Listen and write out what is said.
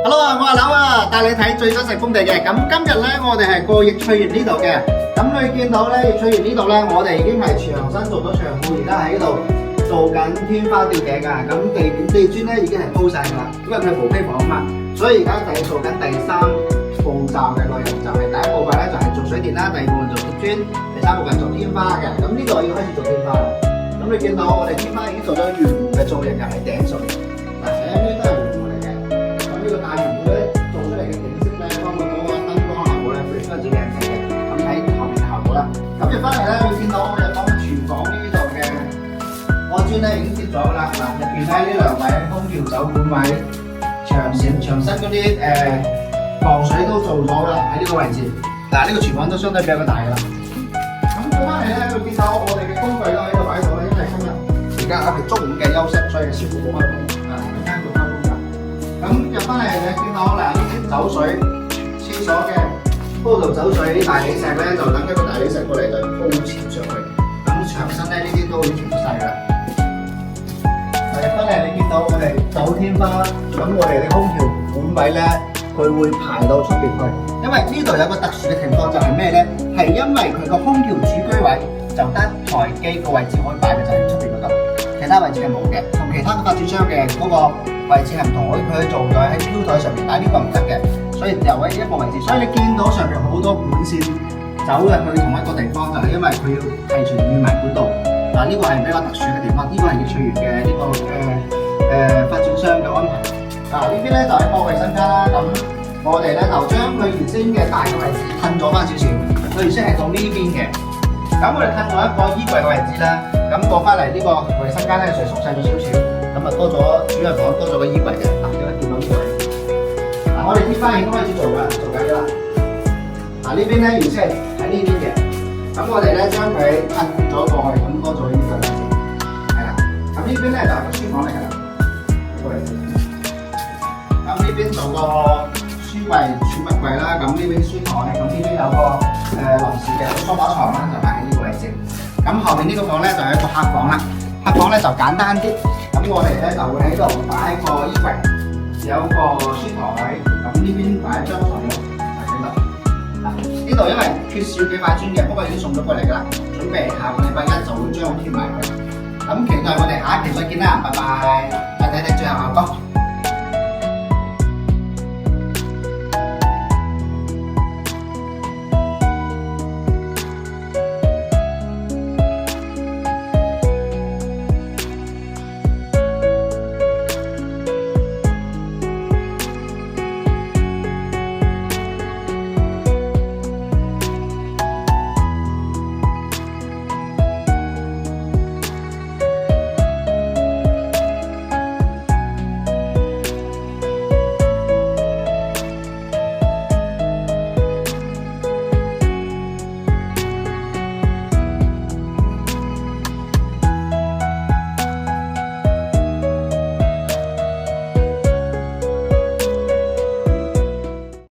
Hello 啊，我係柳啊，帶你睇最真實工地嘅。咁今日咧，我哋係過易翠園呢度嘅。咁你見到咧，易翠園呢度咧，我哋已經係牆身做咗牆鋪，而家喺度做緊天花吊頂啊。咁地磚咧已經係鋪晒㗎啦，因為佢係毛坯房啊嘛，所以而家就係做緊第三步驟嘅內容，就係第一部分咧就係做水電啦，第二部分做貼磚，第三部分做天花嘅。咁呢度要開始做天花啦。咁你見到我哋天花已經做咗圓弧嘅造型，又係頂上嚟，嗱，呢啲都係圓弧嚟嘅。咁呢個大圓弧咧做出嚟嘅景色咧，包括嗰個燈光效果咧，非常之靚仔嘅。咁睇後面嘅效果啦。咁入翻嚟咧，會見到我哋講緊廚房呢度嘅鋼磚咧已經貼咗㗎啦。嗱，入邊咧呢兩位空調酒管位、牆身嗰啲防水都做咗㗎啦，喺呢個位置。嗱，呢個廚房都相對比較大㗎啦。咁過翻嚟咧，會見到我哋嘅工具都喺度擺咗啦，因為今日而家係中午嘅休息，所以師傅冇開工，間做開工㗎。咁入翻嚟你見到嗱，呢啲走水廁所嘅鋪度走水大理石咧，就等一個大理石過嚟就鋪潛上去。咁牆身咧呢啲都已經貼晒㗎啦。入翻嚟你見到我哋走天花，咁我哋嘅空調管位咧，佢會排到出邊去。因為呢度有個特殊嘅情況就係咩咧？係因為佢個空調主居位就得台機個位置可以擺嘅就係出邊嗰度，其他位置係冇嘅，同其他嘅發展商嘅嗰個位置係唔同，佢可以做咗喺飄台上面，但係呢個唔得嘅，所以留喺一個位置。所以你見到上面好多管線走入去同一個地方，就係因為佢要提前預埋管道。嗱，呢個係比較特殊嘅地方，呢個係易翠園嘅呢個發展商嘅安排。嗱，呢邊咧就係個衞生間啦，咁我哋咧就將佢原先嘅大嘅位置褪咗翻少少，佢原先係到呢邊嘅，咁我哋褪咗一個衣櫃嘅位置啦，咁過翻嚟呢個衞生間咧就縮細咗少少，咁啊多咗主人房多咗個衣櫃嘅，嗱，見到呢位，嗱我哋天花已經開始做緊㗎啦，嗱呢邊咧原先係喺呢邊嘅，咁我哋咧將佢褪咗過去，咁多咗呢個位置，係啦，咁呢邊咧就係個書房嚟㗎啦，呢個位置。咁呢邊做個書櫃、儲物櫃啦，咁呢邊書台，咁呢邊有個臨時嘅梳化床啦，就擺喺呢個位置。咁後面呢個房咧就係一個客房啦，客房咧就簡單啲。咁我哋咧就會喺度擺個衣櫃，有個書台位，咁呢邊擺一張床喺度。嗱，呢度因為缺少幾塊磚嘅，不過已經送咗過嚟㗎啦，準備下個禮拜一就會將佢貼埋佢。咁期待我哋下一期再見啦，拜拜！再睇睇最後效果。